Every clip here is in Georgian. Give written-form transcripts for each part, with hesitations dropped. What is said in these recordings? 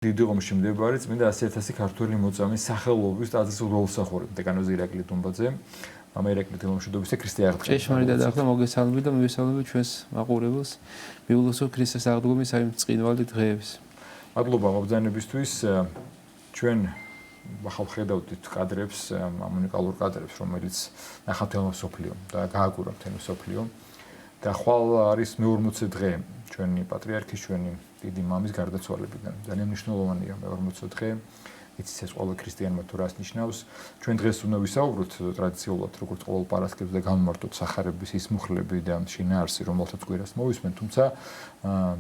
დიდი ომში მდებარე წმინდა 100.000 ქართველი მოწამის სახელობის ტაძრის უძველესახურები დეკანოზი ირაკლი დუმბაძე მამა ირაკლი თემაშუდობის და ქრისტე აღდგენა ჭეშმარიტად ახლა მოგესალმებით და მივესალმებით ჩვენს მაყურებელს მიულოცო ქრისტეს აღდგომის აი წყინვალე დღეების მადლობა მობრძანებისთვის ჩვენ ახალ ხედავთ კადრებს ამ უნიკალურ კადრებს რომელიც ნახავთ თელმა სოფლიო და გააკვირვა თელმა სოფლიო და ხვალ არის მე-40 დღე ჩვენი პატრიარქის ჩვენი დიდი მამის გარდაცვალებიდან. ძალიან მნიშვნელოვანია მე-40 დღე. იცის ეს ყველა ქრისტიანმა თუ რას ნიშნავს. ჩვენ დღეს უნდა ვისაუბროთ ტრადიციულად როგორც ყოველ პარასკევს და განმარტოთ სახარების ისმუხლები და შინაარსი რომელთაც კვირას მოვისმენ, თუმცა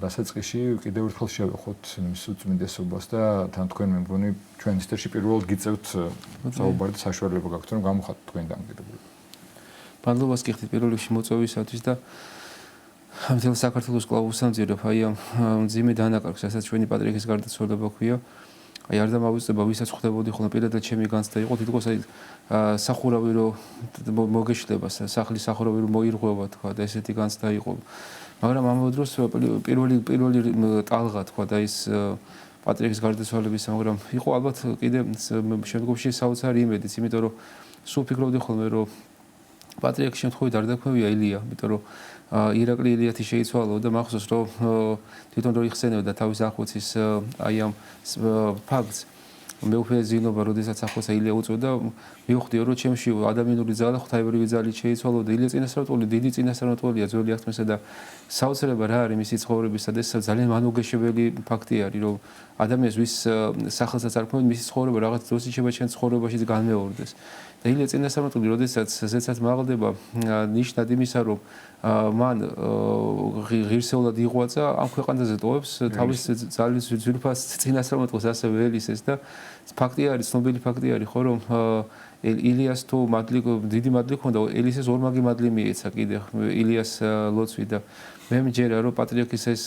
დასაწყისში კიდევ ერთხელ შევეხოთ მის უწმინდესობას და თან თქვენ მე მგონი ჩვენ ისტერში პირველად გიწევთ საუბარი და საშუალება გაქვთ რომ გამოხატოთ თქვენი დამოკიდებულება. მადლობას გიხდით პირველ რიგში მოწვევისათვის და ამიტომ საქართველოს კვლავ უსამძირო აი ამ მძიმე დანაკარგს, რასაც ჩვენი პატრიარქის გარდაცვალება ქვია. აი არ დამავიწყდება, ვისაც ხვდებოდი ხოლმე პირადად ჩემი განცდა იყო თითქოს აი სახურავი რო მოგეშლება, სახლის სახურავი რო მოირღვევა თქვა და ესეთი განცდა იყო. მაგრამ ამავე დროს პირველი ტალღა თქვა და ის პატრიარქის გარდაცვალების, მაგრამ იყო ალბათ კიდე შემდგომში საოცარი იმედიც, იმიტომ რომ სულ ფიქრობდი ხოლმე რომ პატრიარქის შემთხვევით არ დაქვევია ილია, იმიტომ რომ ირაკლი ილიათი შეიცვალა და მახსოვს რომ თვითონ რო იხსენებდა თავის ახოცის აი ამ ფაქტს მე უკვე ზინობა როდესაც ახოცა ილია უწოდა მივხვდიო რომ ჩემში ადამიანური ძალა ღვთაებრივი ძალით შეიცვალა და ილია წინასწარმეტყველი დიდი წინასწარმეტყველია ძველი აღთქმისა და საოცრება რა არის მისი ცხოვრებისა და ეს ძალიან მანუგეშებელი ფაქტი არის რომ ადამიანს ვის სახელსაც არ ქონდეს მისი ცხოვრება რაღაც დროში შეიძლება ჩვენ ცხოვრებაშიც განმეორდეს და ილია წინასწარმეტყველი როდესაც ზეცად მაღლდება ნიშნად იმისა რომ მან ღირსეულად იღვაწა ამ ქვეყანაზე ტოვებს თავის ძალის ძვირფას წინასწარმეტყველს ასევე ელისეს და ფაქტი არის ცნობილი ფაქტი არის ხო რომ ილიას თუ დიდი მადლი ჰქონდა ელისეს ორმაგი მადლი მიეცა კიდე ილიას ლოცვი და მე მჯერა რომ პატრიარქის ეს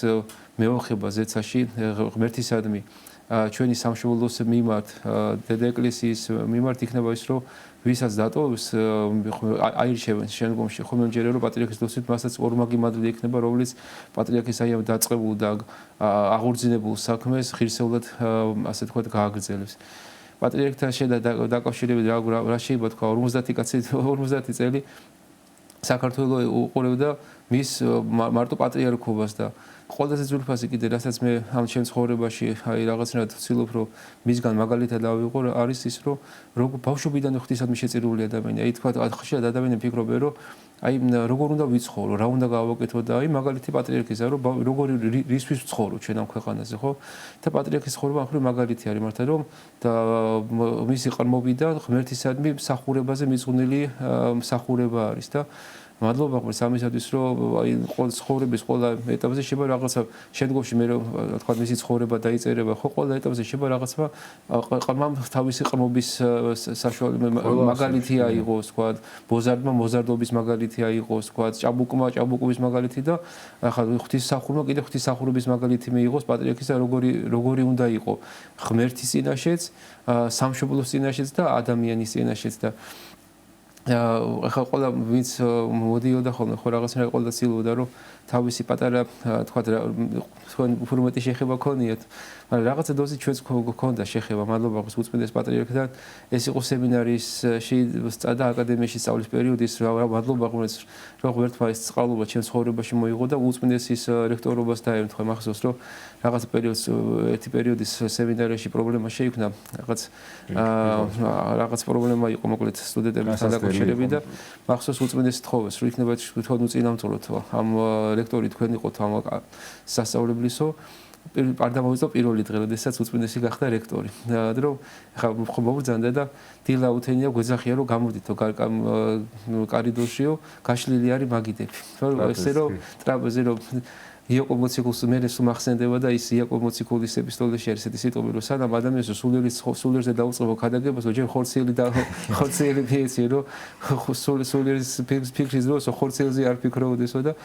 მეოხება ზეცაში ღმერთისადმი ჩვენი სამშობლოს მიმართ დედა ეკლესიის მიმართ იქნება ის რომ ვისაც დატოვებს აირჩევენ შემდგომში ხომ მჯერა რომ პატრიარქის ლოცვით მასაც ორმაგი მადლი ექნება რომელიც პატრიარქის აი ამ დაწყებულ და აღორძინებულ საქმეს ღირსეულად ასე თქვა გააგრძელებს პატრიარქთან დაკავშირებით რა შეიძლება თქვა 50 კაცი 50 წელი საქართველოს უყურებდა მის მარტო პატრიარქობას და ყველაზე ძვირფასი კიდე რასაც მე ამ ჩემ ცხოვრებაში აი რაღაცნაირად ვცდილობ რომ მისგან მაგალითად ავიღო არის ის რომ როგორ ბავშვობიდან ღვთისადმი შეწირული ადამიანი აი თქვა ხშირად ადამიანები ფიქრობენ რომ აი როგორ უნდა ვიცხოვრო რა უნდა გავაკეთო და აი მაგალითი პატრიარქისა რომ როგორ რისთვის ვცხოვრო ჩვენ ამ ქვეყანაზე ხო და პატრიარქის ცხოვრება ახლა მაგალითი არის მართლა რომ და მისი ყრმობიდან ღმერთისადმი მსახურებაზე მიძღვნილი მსახურება არის და მადლობა ღმერთს ამისათვის რომ აი ყოველ ცხოვრების ყველა ეტაპზე შეიძლება რაღაცა შემდგომში მე თქვა მისი ცხოვრება დაიწერება ხო ყველა ეტაპზე შეიძლება რაღაცა ყრმამ თავისი ყრმობის საშუალო მაგალითი აიღოს თქვა ბოზარდმა მოზარდობის მაგალითი აიღოს თქვა ჭაბუკმა ჭაბუკობის მაგალითი და ახლა ღვთისმსახურმა კიდე ღვთისმსახურების მაგალითი მიიღოს პატრიარქისა როგორი უნდა იყო ღმერთის წინაშეც სამშობლოს წინაშეც და ადამიანის წინაშეც და ახლა ყველა ვინც მოდიოდა ხოლმე ხო რაღაცნაირად ყველა ცდილობდა რომ თავისი პატარა თქვა თქვენ უფრო მეტი შეხება ქონიათ მაგრამ რაღაცა დოზი ჩვენს გქონდა შეხება მადლობა ღმერთს უწმინდეს პატრიარქთან ეს იყო სემინარიაში და აკადემიაში სწავლის პერიოდი ის მადლობა ღმერთს რომ ღმერთმა ეს წყალობა ჩემს ცხოვრებაში მოიღო და უწმინდეს ის რექტორობას დაემთხვა მახსოვს რომ რაღაც ერთი პერიოდის სემინარიაში პრობლემა შეიქმნა რაღაც პრობლემა იყო მოკლედ სტუდენტებთან დაკავშირებით და მახსოვს უწმინდეს თხოვეს რომ იქნება თვითონ უწინამძღვროთ ამ რექტორი თქვენ იყოთ ამ სასწავლებლისო არ დამოვიწყო პირველი დღე როდესაც უწმინდესი გახდა რექტორი და რომ ხა მობრძანდა და დილა უთენია გვეძახია რომ გამოდითო კარიდორშიო გაშლილი არის მაგიდები რომ ესე რომ ტრაპეზი რომ იაკობ მოციქულს მე ეს მახსენდება და ის იაკობ მოციქულის ეპისტოლეში არის ესეთი სიტყვები რომ სანამ ადამიანს სულიერზე დაუწყებო ქადაგებას ჯერ ხორციელი მიეცი რომ სულიერის ფიქრის დროს ხორციელზე არ ფიქრობდესო და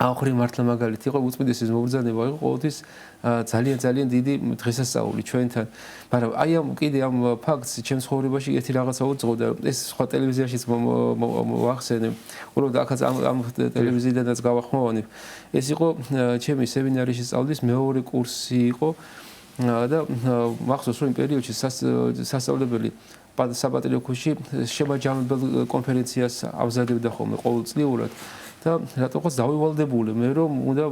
ახრი მართლა მაგალითი იყო უწმინდესის მობრძანება იყო ყოველთვის ძალიან დიდი დღესასწაული ჩვენთან მაგრამ აი ამ კიდე ამ ფაქტს ჩემს ცხოვრებაში ერთი რაღაცა უძღოდა ეს სხვა ტელევიზიაშიც მოახსენე უბრალოდ აქაც ამ ტელევიზიიდანაც გავახმოვანი ეს იყო ჩემი სემინარიაში სწავლის მეორე კურსი იყო და მახსოვს რომ იმ პერიოდში სასწავლებელი საპატრიარქოში შემაჯამებელ კონფერენციას ამზადებდა ხოლმე ყოველწლიურად და რატოღაც დავივალდებული მე რომ უნდა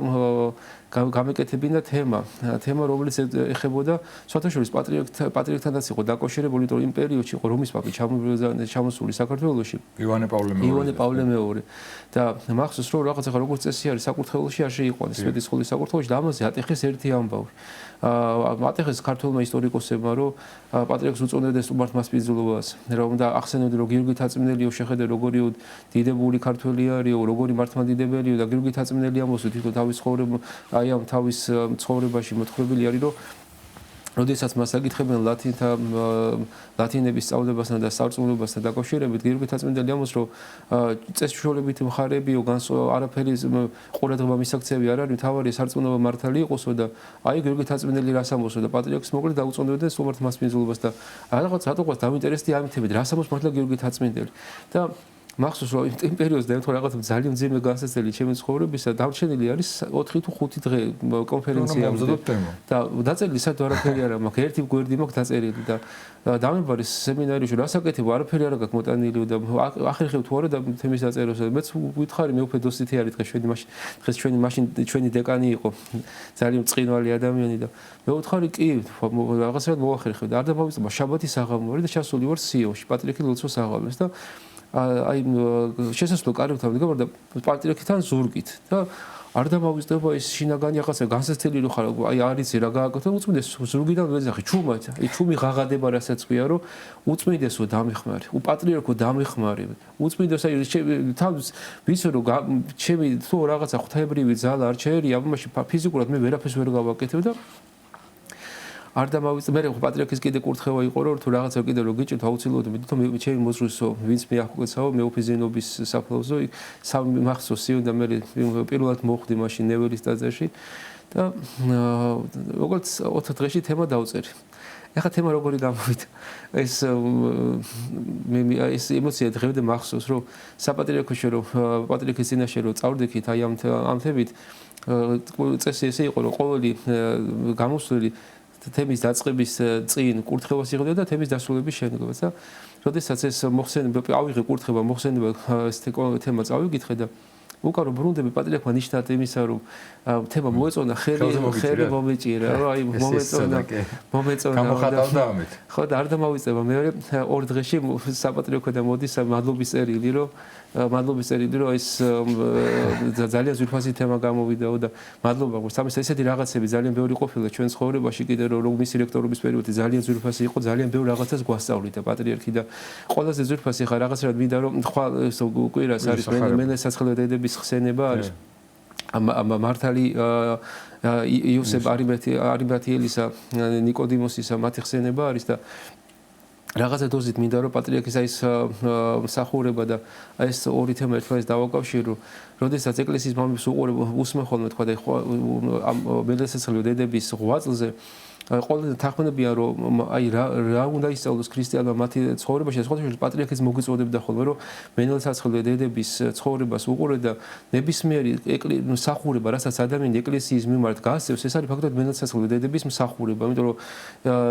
გამეკეთებინა თემა რომელიც ეხებოდა სვათაშორის პატრიარქთანაც იყო დაკავშირებული იმიტომ იმ პერიოდში იყო რომის პაპი ჩამოსული საქართველოში ივანე პავლე მეორე და მახსოვს რომ რაღაც ახლა როგორც წესი არის საკურთხეველში არ შეიყვანეს სვეტიცხოვლის საკურთხეველში და ამაზე ატეხეს ერთი ამბავი ატეხეს ქართველმა ისტორიკოსებმა რომ პატრიარქს უწოდებდნენ სტუმართ მასპინძლობას რომ და ახსენებდნენ რომ გიორგი თაწმნელიო შეხედე როგორი დიდებული ქართველი არისო როგორი მართლმადიდებელიო და გიორგი თაწმნელი ამბობს თვითონ თავის ცხოვრება აი ამ თავის ცხოვრებაში მოთხრობილი არის რომ როდესაც მას აკითხებენ ლათინების სწავლებასთან და სწავლობასთან დაკავშირებით გიორგი თაწმნელი ამბობს რომ წესჩვეულებითი მხარეებიო არაფერი ყურადღება მისაქცევი არ არის თავარი სარწმუნოება მართალი იყოსო და აი გიორგი თაწმნელი რას ამბოსო და პატრიარქს მოკლედ დაუწონებდნენ სტუმართ მასპინძლობას და რატოღაც დაინტერესდი ამ თემით რას ამბობს მართლა გიორგი თაწმნელი და მახსოვს რომ იმ პერიოდს დაემთხვა რაღაც ძალიან ძიმე განსაცდელი ჩემი ცხოვრებისა დარჩენილი არის 4 თუ 5 დღე კონფერენციამდე და დაწერილი საერთოდ არაფერი არ მაქვს ერთი გვერდი მაქვს დაწერილი და დამებარის სემინარიაში რასაკეთებ არაფერი არ გაქვს მოტანილი და ახერხებ თუ არა და თემის დაწეროს მეც ვითხარი მე უფრო დოსითი არის დღეს ჩვენი დეკანი იყო ძალიან წინვალი ადამიანი და მე ვთხარი კი რაღაცა მოახერხებ და არ დამავიწყდა შაბათის აღამორი და ჩასული ვარ სიონში პატრიარქი ლოცვას აღავლეს და აი შესაძლოა კარგად ვდგარ და პატრიარქთან ზურგით და არ დამავიწყდება ეს შინაგანი რაღაცა განსაცდელი რო ხარ აი არის რა გააკეთე უწმინდეს ზურგიდან ვეძახი ჩუმად აი ჩუმი ღაღადება რასაც ქვია რომ უწმინდესო დამეხმარი უპატრიარქო დამეხმარი უწმინდეს აი თავს ვიცი რომ ჩემი თუ რაღაცა ღვთაებრივი ძალა არ ჩაერია ამაში ფიზიკურად მე ვერაფერს ვერ გავაკეთებ და არ დამავიწყდა მე პატრიარქის კიდე კურთხევა იყო რომ თუ რაღაცა კიდე რო გიჭირთ აუცილებლად მითო მე ჩემი მოძრუსო ვინც მე ახუცაო მეოფიზინობის საფლავზე სამი მახსოვს სიო და მე პირველად მოხვდი მაშინ ნეველის ტაძარში და როგორც 4 დღეში თემა დავწერე ეხა თემა როგორი გამოვიდა ეს ემოცია დღევდე მახსოვს რომ საპატრიარქოში რომ პატრიარქის წინაშე რომ წავდექით აი ამ თემით წესი ესე იყო რომ ყოველი გამოსვლელი თემის დაწყების წინ კურთხევას იღებდა და თემის დასრულების შემდგომაც და როდესაც ეს მოხსენება ავიღე კურთხევა მოხსენება ეს თემა წავიკითხე და უკარო ბრუნდები პატრიარქმა ნიშნად იმისა რომ თემა მოეწონა ხელი მომეჭირა აი მომეწონა გამოხატავდა ამით ხო და არ დამავიწყება მე 2 დღეში საპატრიარქო და მოდის მადლობის წერილი რომ ეს ძალიან ძვირფასი თემა გამოვიდაო და მადლობა გქონდა ესეთი რაღაცები ძალიან ბევრი ყოფილა ჩვენ ცხოვრებაში კიდე რომ მისი რექტორობის პერიოდი ძალიან ძვირფასი იყო ძალიან ბევრ რაღაცას გვასწავლიდა პატრიარქი და ყველაზე ძვირფასი ხა რაღაცა მინდა რომ კვირას არის მენელე საცხელე დედების ხსენება არის მართალი იოსებ არიმათიელისა ნიკოდიმოსისა მათი ხსენება არის და რაღაცა დოზით მინდა რომ პატრიარქის აი ეს მსახურება და აი ეს ორი თემა ერთმანეთს დავაკავშირო როდესაც ეკლესიის მამებს უყურებ უსმენ ხოლმე თქვა და ამ მელესაცხელე დედების ღვაწლზე ყოველდღე თახმენებია რომ აი რა უნდა ისწავლოს ქრისტიანმა მათი ცხოვრებაში სხვადასხვა პატრიარქის მოგიწოდებდა ხოლმე რომ მენელსაცხელე დედების ცხოვრებას უყურე და ნებისმიერი მსახურება რასაც ადამიანი ეკლესიის მიმართ გასცევს ეს არის ფაქტობრივად მენელსაცხელე დედების მსახურება იმიტომ რომ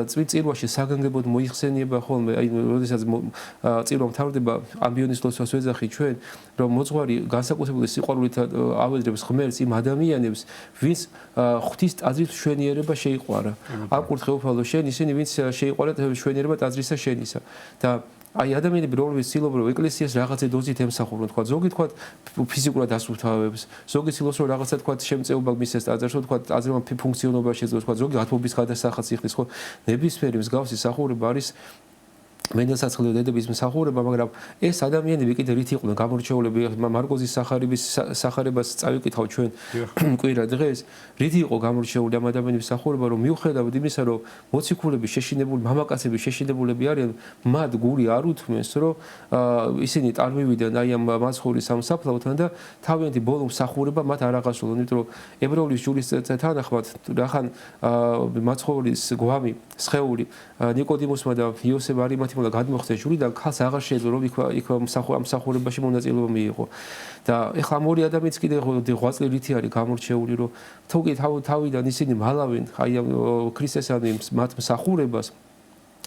წირვაში საგანგებოდ მოიხსენიება ხოლმე აი როდესაც წირვა მთავრდება ამბიონის ლოცვას ვეძახი ჩვენ რომ მოძღვარი განსაკუთრებული სიყვარულით ავედრებს ღმერთს იმ ადამიანებს ვინც ღვთის ტაძრის მშვენიერება შეიყვარა აკურთხეუფალო შენ ისინი ვინც შეიყვარეთ მშვენიერება ტაძრისა შენისა და აი ადამიანები რომლებიც ცდილობენ რომ ეკლესიას რაღაცე დოზით ემსახურონ თქვა ზოგი თქვა ფიზიკურად ასუფთავებს ზოგი ცდილობს რომ რაღაცა თქვა შემწეობა მისცეს ტაძარს თქვა ტაძრმა ფუნქციონობა შეძლოს თქვა ზოგი ათმობის გადასახადს იხდის ხო ნებისმიერი მსგავსი სახურება არის მენელსაცხელე დედების მსახურება მაგრამ ეს ადამიანები კიდე რით იყვნენ გამორჩეულები მარკოზის სახარებას წავიკითხავ ჩვენ კვირა დღეს რით იყო გამორჩეული ამ ადამიანების მსახურება რომ მიუხედავად იმისა რომ მოციქულები შეშინებული მამაკაცები შეშინებულები არიან მათ გული არ უთმენს რომ ისინი წარმივიდნენ აი ამ მასხურის სამსაფლავთან და თავიანთი ბოლო მსახურება მათ არ აღასრულონ იმიტომ რომ ებრაულის ჯურის თანახმად რახან მაცხოვრის გვამი სხეული ნიკოდიმოსმა და იოსებ არიმათიმა უნდა გადმოხდეს ჯური და ხალხს აღარ შეეძლო რომ იქ მსახურებაში მონაწილეობა მიიღო. და ეხლა ამ ორი ადამიანიც კიდე 8 წელი რითი არის გამორჩეული რომ თუ კი თავიდან ისინი მალავენ აი ამ ქრისტესთან მათ მსახურებას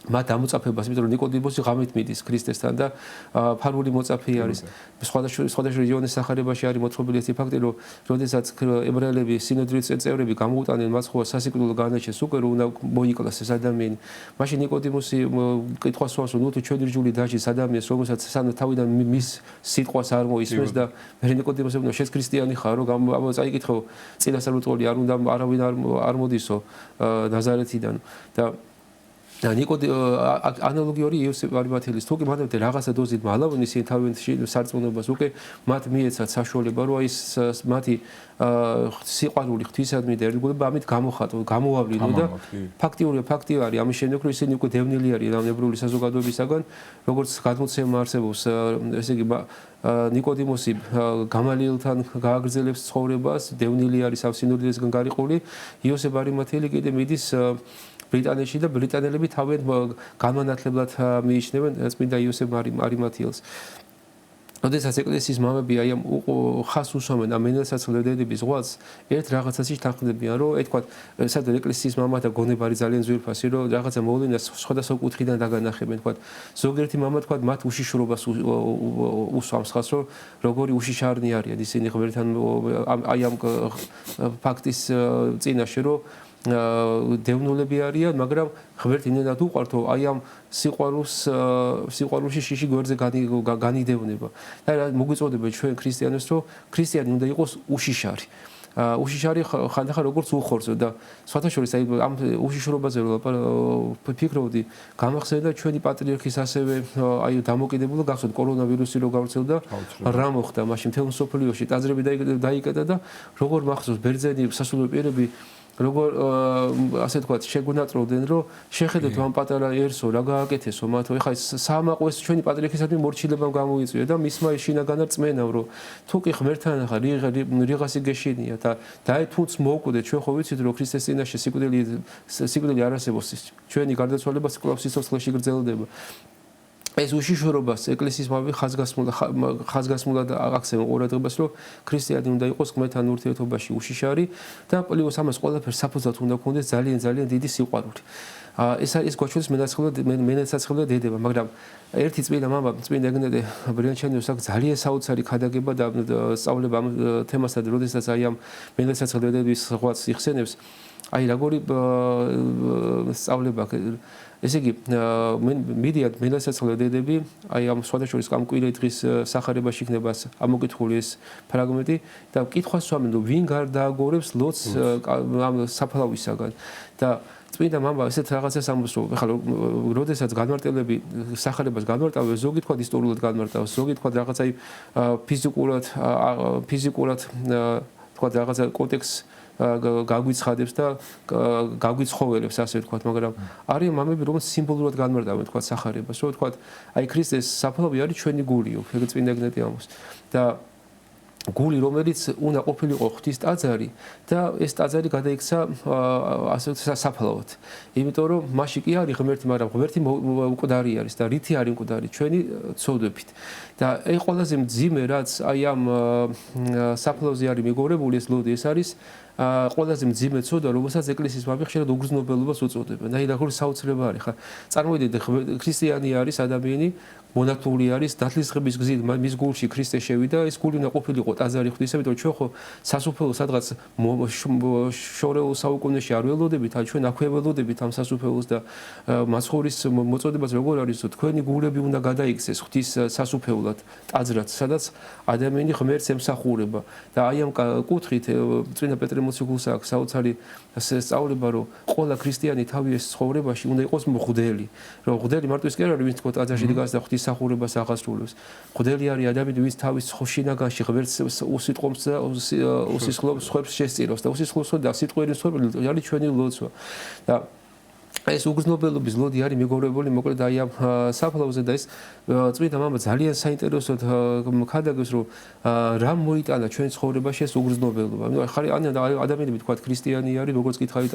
მათ ამოწაფებას, იმიტომ რომ ნიკოდიმოსი ღამით მიდის ქრისტესთან და ფარული მოწაფე არის. სხვადასხვა რეგიონის სახარებაში არის მოთხრობილი ეს ფაქტი, რომ როდესაც ებრაელები სინოდრის წევრები გამოუტანენ მათ სხვა სასიკვდილო განაჩენს უკვე რომ უნდა მოიკლას ეს ადამიანი. მაშინ ნიკოდიმოსი კითხვას სვამს, რომ თუ ჩვენი რჯული დაჭის ადამიანს, რომელსაც სანამ თავიდან მის სიტყვას არ მოისმენს და მე ნიკოდიმოსი უნდა შენ ქრისტიანი ხარ, რომ წაიკითხო წინასწარმეტყველი არ უნდა არავინ არ მოდისო ნაზარეთიდან და ნიკოდი ანალოგიური იოსებ არიმათელის თუ კი მანამდე რაღაცა დოზით მალავენ ისინი თავიანთი სარწმუნოებას უკვე მათ მიეცათ საშუალება რომ ის მათი სიყვარული ღვთისადმი და ერთგულება ამით გამოხატო გამოავლინო და ფაქტი არის ამის შემდეგ რომ ისინი უკვე დევნილი არიან ებრაული საზოგადოებისაგან როგორც გადმოცემა არსებობს ესე იგი ნიკოდიმოსი გამალიელთან გააგრძელებს ცხოვრებას დევნილი არის ამ სინოდისგან გარიყული იოსებ არიმათელი კიდე მიდის ბრიტანეთში და ბრიტანელები თავიანთ განმანათლებლად მიიჩნევენ წმინდა იოსებ არიმათიელს. როდესაც ეკლესიის მამები აი ამ ხას უსვამენ ამ მენელსაცდელების ზღვას, ერთ რაღაცაში თანხმდებიან, რომ აი თქვა, სადღაც ეკლესიის მამათა გონება არის ძალიან ძვირფასი, რომ რაღაცა მოვლენას სხვადასხვა კუთხიდან დაგანახებენ, თქვა. ზოგიერთი მამა თქვა, მათ უშიშრობას უსვამს ხას, რომ როგორი უშიშარნი არიან ისინი ღმერთთან აი ამ ფაქტის წინაშე, რომ დევნილები არიან, მაგრამ ღმერთი იმენად უყვართ, რომ აი ამ სიყვარულში შიში გვერდზე განიდევნება. და მოგვიწოდება ჩვენ ქრისტიანებს, რომ ქრისტიანი უნდა იყოს უშიშარი. უშიშარი ხანდახან როგორც უხორცო და სხვათა შორის აი ამ უშიშრობაზე ვფიქრობდი, გამახსენდა ჩვენი პატრიარქის ასევე აი დამოკიდებულა გახსოვთ კორონავირუსი რო გავრცელდა, რა მოხდა მაშინ მთელ მსოფლიოში ტაძრები დაიკეტა და როგორ მახსოვს ბერძენი სასულიერო პირები როგორ ასე თქვა შეგვენატროვდნენ რომ შეხედეთ ამ პატარაერსო რა გააკეთესო მათო ეხა საამაყო ეს ჩვენი პატრიარქისადმი მორჩილებამ გამოიწვია და მისმა შინაგანად წმენავ რომ თუ კი ღმერთთან ახლა რიღასი გეშინია და დაი თუნც მოუკვდეთ ჩვენ ხო ვიცით რომ ქრისტეს წინაშე სიკვდილი არ არსებობს ჩვენი გარდაცვალება სიკვდილის სიცოცხლეში გრძელდება ეს უშიშრობას ეკლესიის მამები ხაზგასმულად აქცევენ ყურადღებას რომ ქრისტიანი უნდა იყოს ღმერთთან ურთიერთობაში უშიშარი და პლუს ამას ყველაფერს საფუძვლად უნდა ქონდეს ძალიან დიდი სიყვარული. ეს არის გვაჩვენებს მენაცაცხლე დედება, მაგრამ ერთი წმინდა მამა წმინდა ეგნედე ბრიანჩანიოს აქვს ძალიან საოცარი ქადაგება და სწავლება ამ თემასთან, როდესაც აი ამ მენაცაცხლე დედების ღვაწს იხსენებს, აი როგორი სწავლება ესე იგი მიდიათ მენაცაცხლე დედები აი ამ სხვადასხვა ამ კვირა დღის სახარებაში იქნება ამოკითხული ეს ფრაგმენტი და კითხვას სვამენ რომ ვინ გარდააგორებს ლოცს ამ საფლავისაგან და წმინდა მამა ესეთ რაღაცას ამბობს რომ ეხლა როდესაც განმარტელები სახარებას განმარტავენ ზოგი თქვა ისტორიულად განმარტავს ზოგი თქვა რაღაც აი ფიზიკურად თქვა რაღაცა კონტექსტ გაგვიცხადებს და გაგვიცხოველებს ასე ვთქვათ, მაგრამ არის მამები რომელიც სიმბოლურად განმარტავენ თქვა სახარებას, რომ ვთქვათ, აი ქრისტეს საფლავი არის ჩვენი გულიო, ეგ წმინდა ეგნეტი ამბობს და გული რომელიც უნდა ყოფილიყო ღვთის ტაძარი და ეს ტაძარი გადაიქცა ასე საფლავად. იმიტომ რომ მასში კი არის ღმერთი, მაგრამ ღმერთი მკვდარი არის და რითი არის მკვდარი? ჩვენი ცოდვებით. და აი ყველაზე მძიმე რაც აი ამ საფლავზე არის მიგორებული ეს ლოდი ეს არის ყველაზე მძიმე ცოდვა, რომელსაც ეკლესიის მამები ხშირად უგრძნობელობას უწოდებენ. აი როგორი საოცრება არის ხა. წარმოიდგინეთ ქრისტიანი არის ადამიანი მონათლული არის დათლისღების გზით მის გულში ქრისტე შევიდა ეს გული უნდა ყოფილიყო ტაძარი ღვთისა, იმიტომ ჩვენ ხო სასუფეველს სადღაც შორეულ საუკუნეში არ ველოდებით, ან ჩვენ აქვე ველოდებით ამ სასუფეველს და მაცხოვრის მოწოდებას როგორ არის, თქვენი გულები უნდა გადაიქცეს ღვთის სასუფეველად, ტაძრად, სადაც ადამიანი ღმერთს ემსახურება და აი ამ კუთხით წმინდა პეტრე მოციქულს აქვს საოცარი სწავლება, რომ ყველა ქრისტიანი თავის ცხოვრებაში უნდა იყოს მღვდელი, რომ მღვდელი მარტო ის კი არ არის, ვინც თქო ტაძარში დგას და ღვთის სახურებას აღასრულებს. მღვდელი არის ადამიანი, ვინც თავის შინაგანში ღმერთს უსიტყვობს და უსისხლობს, სხვებს შესწირავს და უსისხლობს და სიტყვიერი არის ჩვენი ლოცვა. და ეს უგრძნობელობის ლოდი არის მეგობრებული მოკლედ აი ამ საფლავზე და ეს წმინდა მამა ძალიან საინტერესოდ ხადაგებს რომ რა მოიტანა ჩვენ ცხოვრებაში ეს უგრძნობელობა. ნუ ხარი ადამიანები თქვა ქრისტიანი არის როგორც კითხავით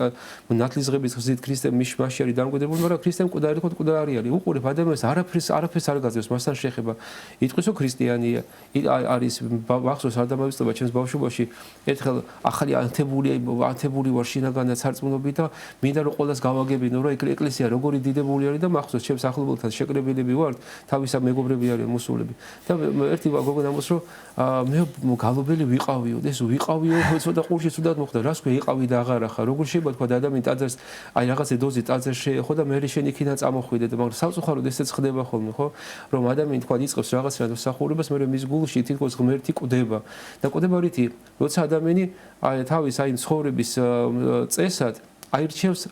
ნათლისღების გზით ქრისტე მისმაში არის დამკვიდრებული მაგრამ ქრისტემ მკვდარი არის უყურებ ადამიანს არაფერს არ გაძლევს მასთან შეხება იტყვის რომ ქრისტიანია არის ბავშვს არ დამავიწყდება ჩემს ბავშვობაში ერთხელ ახალი ანთებული ვარ შინაგანად სარწმუნოებით და მინდა რომ ყველას გავაგებინო რომ ეკლესია როგორი დიდებული არის და მახსოვს ჩემს ახლობელთან შეკრებილები ვართ თავისა მეგობრები არიან მუსულები და ერთი გოგონა ამბობს რომ მე გალობელი ვიყავიო და ეს ვიყავიო ცოტა ყურში ცუდად მოხდა რას ქვია იყავი და აღარა ხარ როგორ შეიძლება თქვა ადამიანი ტაძარს აი რაღაცე დოზი ტაძარს შეეხო და მე შენ იქიდან წამოხვიდე და მაგრამ სამწუხაროდ ესეც ხდება ხოლმე ხო რომ ადამიანი თქვა იწყებს რაღაცა მსახურებას მე მის გულში თითქოს ღმერთი კვდება და კვდება რითი როცა ადამიანი აი თავის აი ცხოვრების წესად აირჩევს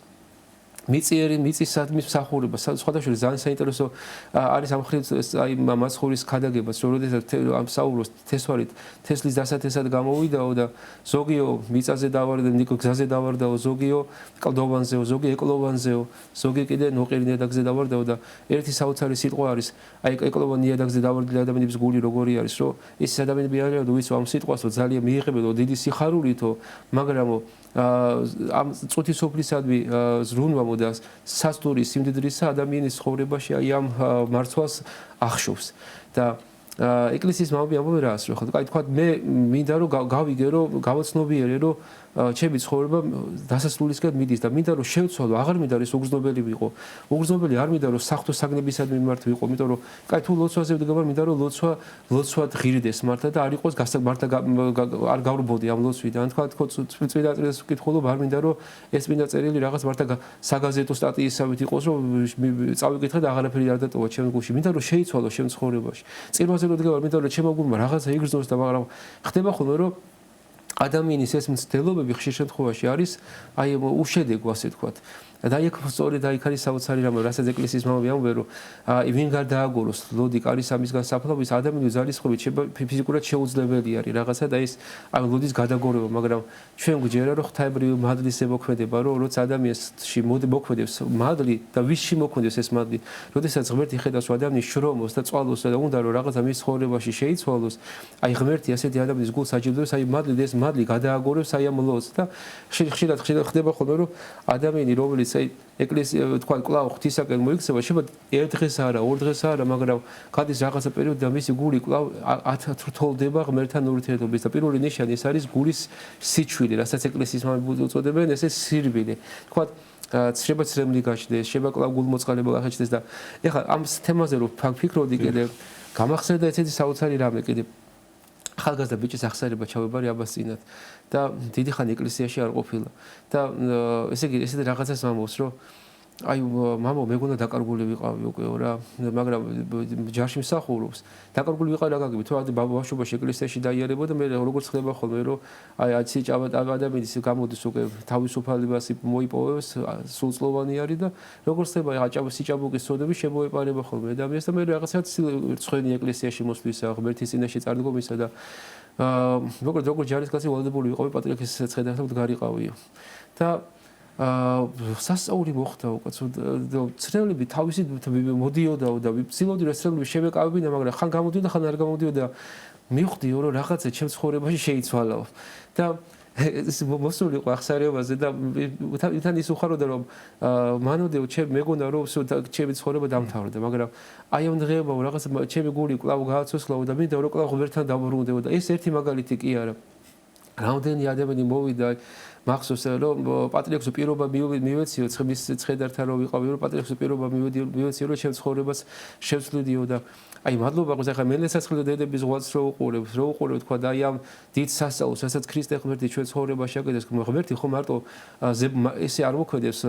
მიწისადმის მსახურება სხვადასხვა ძალიან საინტერესო არის ამ ხრივ აი მასხურის ქადაგებას რომ როდესაც ამ საუბრობს თესვარით თესლის დასათესად გამოვიდაო და ზოგიო მიწაზე დავარდა გზაზე დავარდაო ზოგიო კლდოვანზეო ზოგი ეკლოვანზეო ზოგი კიდე ნოყირი ნიადაგზე დავარდაო და ერთი საოცარი სიტყვა არის აი ეკლოვან ნიადაგზე დავარდილი ადამიანების გული როგორი არის რომ ეს ადამიანები არიან რომ ვიცი ამ სიტყვას რომ ძალიან მიიღებენ დიდი სიხარულითო მაგრამ ამ წუთი სოფლისადმი ზრუნვამო და სასტური სიმდიდრისა ადამიანის ცხოვრებაში აი ამ მართვას ახშობს და ეკლესიის მამები ამბობენ რას რომ ხო აი თქვა მე მინდა რომ გავიგე რომ გავაცნობიერე რომ ჩემი ცხოვრება დასასრულისკენ მიდის და მინდა რომ შევცვალო აღარ მინდა რომ უგრძნობელი ვიყო უგრძნობელი არ მინდა რომ საღვთო საგნებისადმი მიმართ ვიყო იმიტომ რომ აი თუ ლოცვაზე ვდგება მინდა რომ ლოცვა ღირდეს მართა და არ იყოს მართა არ გავრბოდი ამ ლოცვიდან თქვა წმინდა წერილს ვკითხულობ არ მინდა რომ ეს წმინდა წერილი რაღაც მართა საგაზეთო სტატიისავით იყოს რომ წავიკითხე და აღარაფერი არ დატოვა ჩემს გულში მინდა რომ შეიცვალო ჩემს ცხოვრებაში წირვაზე რომ ვდგება მინდა რომ ჩემო გულმა რაღაცა იგრძნოს და მაგრამ ხდება ხოლმე რომ ადამიანის ეს მცდელობები ხშირ შემთხვევაში არის აი უშედეგო ასე თქვათ და იქ სწორედ აი ხარი საოცარი რამე რასაც ეკლესიის მამები ამბობენ რომ აი ვინ გარდააგოროს ლოდი კარის ამისგან საფლავის ადამიანის ძალისხმევით ფიზიკურად შეუძლებელი არის რაღაცა და ეს აი ლოდის გადაგორება მაგრამ ჩვენ გვჯერა რომ ღვთაებრივი მადლის ემოქმედება რომ როცა ადამიანში მოქმედებს მადლი და ვისში მოქმედებს ეს მადლი როდესაც ღმერთი ხედავს ადამიანის შრომოს და წვალოს და უნდა რომ რაღაცა მის ცხოვრებაში შეიცვალოს აი ღმერთი ასეთი ადამიანის გულს აჯილდოებს აი მადლი და ეს მადლი გადააგორებს აი ამ ლოდს და ხშირად ხდება ხოლმე რომ ადამიანი რომელიც აი ეკლესია თქვა კლავ ღვთისაკენ მოიქცევა შეიძლება ერთ დღეს არა ორ დღეს არა მაგრამ გადის რაღაცა პერიოდი და მისი გული კლავ ათრთოლდება ღმერთთან ურთიერთობის და პირველი ნიშანი ეს არის გულის სიჩვილი რასაც ეკლესიის მამები უწოდებენ ესე სირბილე თქვა შეიძლება ცრემლი გაჩნდეს შეიძლება კლავ გულმოწყალება გაჩნდეს და ეხლა ამ თემაზე რომ ფიქრობდი კიდე გამახსენდა ესეთი საოცარი რამე კიდე ხალხასა ბიჭის აღსარება ჩავებარი აბასწინათ და დიდი ხანი ეკლესიაში არ ყოფილა და ესე იგი ესეთი რაღაცას მამობს რომ აი მამო მეგონა დაკარგული ვიყავი უკვე რა მაგრამ ჯარში მსახურობს დაკარგული ვიყავი რა გაგები თუ ბავშვობაში ეკლესიაში დაიარებოდა მე როგორც ხდება ხოლმე რომ აი სიჭაბა ადამიანის გამოდის უკვე თავისუფალებას მოიპოვებს სულწლოვანი არის და როგორც ხდება აი სიჭაბუკის წოდები შემოეპარება ხოლმე ადამიანს და მე რაღაცა ცხენი ეკლესიაში მოსვლისა ღმერთის წინაშე წარდგომისა და როგორც ჯარისკაცი ვალდებული ვიყავი პატრიარქის ცხედართან ვდგარიყავიო და სასწაული მოხდა უკვე ცრემლები თავისი მოდიოდაო და ვცდილობდი რომ ცრემლები შევეკავებინა მაგრამ ხან გამოდიოდა ხან არ გამოდიოდა მივხვდიო რომ რაღაცა ჩემს ცხოვრებაში შეიცვალაო და ეს მოსული იყო ახსარებაზე და თან ის უხაროდა რომ მანოდეო ჩემ მეგონა რომ ჩემი ცხოვრება დამთავრდა მაგრამ აი ამ დღეებაო რაღაცა ჩემი გული კვლავ გააცოცხლაო და მინდა რომ კვლავ ღმერთთან დავბრუნდეო და ეს ერთი მაგალითი კი არა რამდენი ადამიანი მოვიდა მახსოვს რომ პატრიარქოს პირობა მივეციო ცხმის ცხედართან რომ ვიყავი რომ პატრიარქოს პირობა მივეციო რომ ჩემ ცხოვრებას შევცვლიდიო და აი მადლობა ყოს ახლა მელესაცხლე დედების ზღვაც რო უყურებ თქვა და აი ამ დიდ სასწაულს რასაც ქრისტე ღმერთი ჩვენ ცხოვრებაში აკეთებს ღმერთი ხო მარტო ესე არ მოქმედებს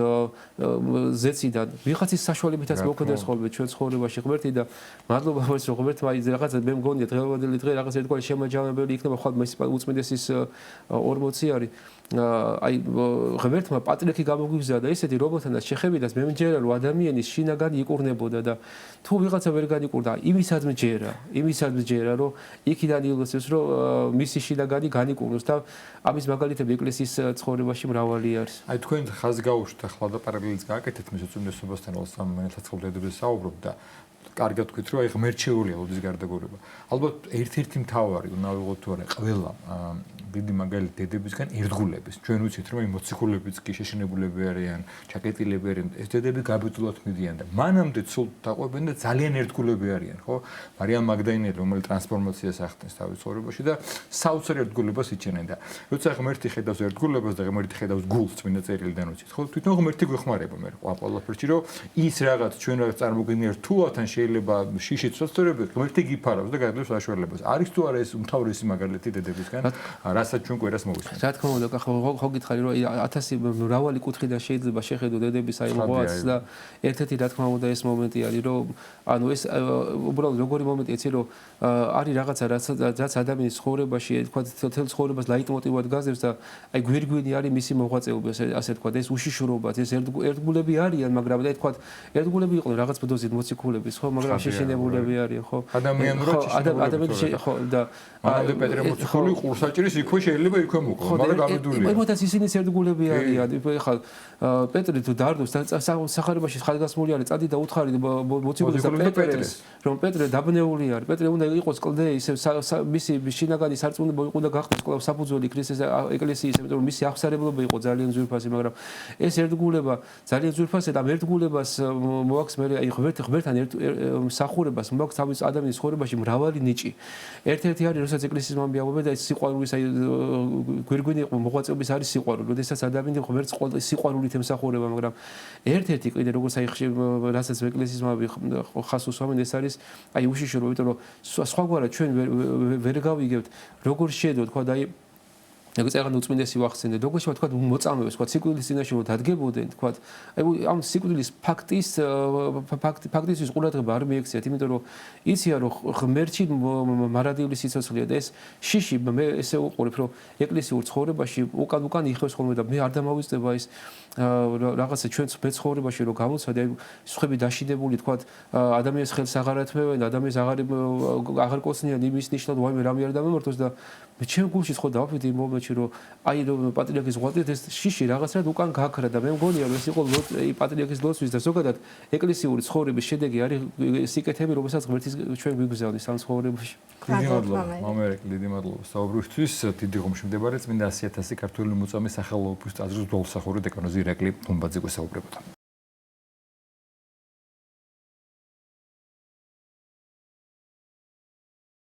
ზეციდან ვიღაცის საშუალებითაც მოქმედებს ხოლმე ჩვენ ცხოვრებაში ღმერთი და მადლობა ყოს რომ ღმერთმა აი რაღაცა მე მგონია დღევანდელი დღე რაღაც ერთგვარი შემაჯამებელი იქნება ხვალ უწმიდესის 40 არის აი ღმერთმა პატრიარქი გამოგვიგზავნა და ესეთი რომელთანაც შეხებიდას მე მჯერა რომ ადამიანის შინაგანი იყურნებოდა და თუ ვიღაცა ვერ განიყურდა იმისაც მჯერა რომ იქიდან ილოცებს რომ მისი შინაგანი განიკურნოს და ამის მაგალითები ეკლესიის ცხოვრებაში მრავალი არის. აი თქვენ ხაზი გაუშვით ახლა და პარალელიც გააკეთეთ მის უწმინდესობასთან სამ მენაცხოვლედებს საუბრობ და კარგად თქვით რომ აი ღმერთშეულია ლოდის გარდაგორება. ალბათ ერთ-ერთი მთავარი უნდა ვიღოთ თუ არა ყველა დიდი მაგალითი დედებისგან ერთგულების. ჩვენ ვიცით რომ აი მოციქულებიც კი შეშინებულები არიან, ჩაკეტილები არიან, ეს დედები გაბედულად მიდიან და მანამდე სულ დაყვებენ და ძალიან ერთგულები არიან, ხო? მარიამ მაგდალინელი რომელიც ტრანსფორმაციას ახდენს თავის ცხოვრებაში და საოცარ ერთგულებას იჩენენ და როცა ღმერთი ხედავს ერთგულებას და ღმერთი ხედავს გულს წმინდა წერილიდან ვიცით, ხო? თვითონ ღმერთი გვეხმარება მე ყველაფერში რომ ის რაღაც ჩვენ რაღაც წარმოგიდგენია რთულთან შეიძლება შიშით სოცორები ღმერთი გიფარავს და გაძლევს საშუალებას. არის თუ არა ეს უმთავრესი მაგალითი დედებისგან? რასაც ჩვენ კვირას მოვისმენთ. რა თქმა უნდა, ხო გითხარი რომ 1000 მრავალი კუთხიდან შეიძლება შეხედო დედების აი მოღვაწ და ერთ-ერთი რა თქმა უნდა ეს მომენტი არის რომ ანუ ეს უბრალოდ როგორი მომენტია იცი რომ არის რაღაცა რაც ადამიანის ცხოვრებაში თქვა თელ ცხოვრებას ლაიტმოტივად გაზევს და აი გვირგვინი არის მისი მოღვაწეობა ასე თქვა ეს უშიშრობაც ეს ერთგულები არიან მაგრამ და თქვა ერთგულები იყვნენ რაღაც ბუდოზით მოციქულების ხო მაგრამ შეშინებულები არიან ხო ადამიანები ხო და მანამდე პეტრე მოციქული ყურსაჭირის იქვე შეიძლება იქვე მოყვა მაგრამ გამედულია იმათაც ისინიც ერთგულები არიან ხა პეტრე თუ დარდოს სახარებაში ხალხასმული არის წადი და უთხარი მოციქულის და პეტრეს რომ პეტრე დაბნეული არის პეტრე უნდა იყოს კლდე ისე მისი შინაგანი სარწმუნოება უნდა გახდეს კვლავ საფუძველი ქრისტეს ეკლესიის იმიტომ რომ მისი აღსარებლობა იყო ძალიან ძვირფასი მაგრამ ეს ერთგულება ძალიან ძვირფასია და ერთგულებას მოაქვს მე აი ღმერთთან მსახურებას მოაქვს თავის ადამიანის ცხოვრებაში მრავალი ნიჭი ერთ-ერთი არის როცა ეკლესიის მომბიავება და ეს სიყვარულის აი გვირგვინი მოღვაწეობის არის სიყვარული როდესაც ადამიანი ღმერთს სიყვარულით ემსახურება მაგრამ ერთ-ერთი კიდე როგორც აი რასაც ეკლესიის ხას უსვამენ ეს არის აი უშიშრო იმიტომ რომ სხვაგვარად ჩვენ ვერ გავიგებთ როგორ შეედო თქვა და აი ეგ წეგან უწმინდესი ვახსენე როგორ შევა თქვა მოწამეებს თქვა სიკვდილის წინაშე დადგებოდნენ თქვა აი ამ სიკვდილის ფაქტის ყურადღება არ მიექციათ იმიტომ რომ იციან რომ ღმერთში მარადიული სიცოცხლეა და ეს შიში მე ესე უყურებ რომ ეკლესიურ ცხოვრებაში უკან იხევს ხოლმე და მე არ დამავიწყდება ის რაღაცა ჩვენ მეცხოვრებაში რომ გამოცადი აი სხვები დაშინებული თქვა ადამიანის ხელს აღარ ათმევენ ადამიანს აღარ კოცნიან იმის ნიშნად ვაიმე რამე არ დამემართოს და მე ჩემ გულში ხო დავაფიქრე იმ მომენტში რომ აი რომ პატრიარქის ღვაწლით ეს შიში რაღაცა უკან გაქრა და მე მგონია რომ ეს იყო პატრიარქის ლოცვის და ზოგადად ეკლესიური ცხოვრების შედეგი არის სიკეთები რომელსაც ღმერთის ჩვენ გვიგზავნის ამ ცხოვრებაში დიდი მადლობა მამერეკ დიდი მადლობა საუბრისთვის დიდი ღომში მდებარე წმინდა 100000 ქართული მოწამის სახელობის ტაძრის დოლსახური დეკანოზი ირაკლი თუმბაძე გვესაუბრებოდა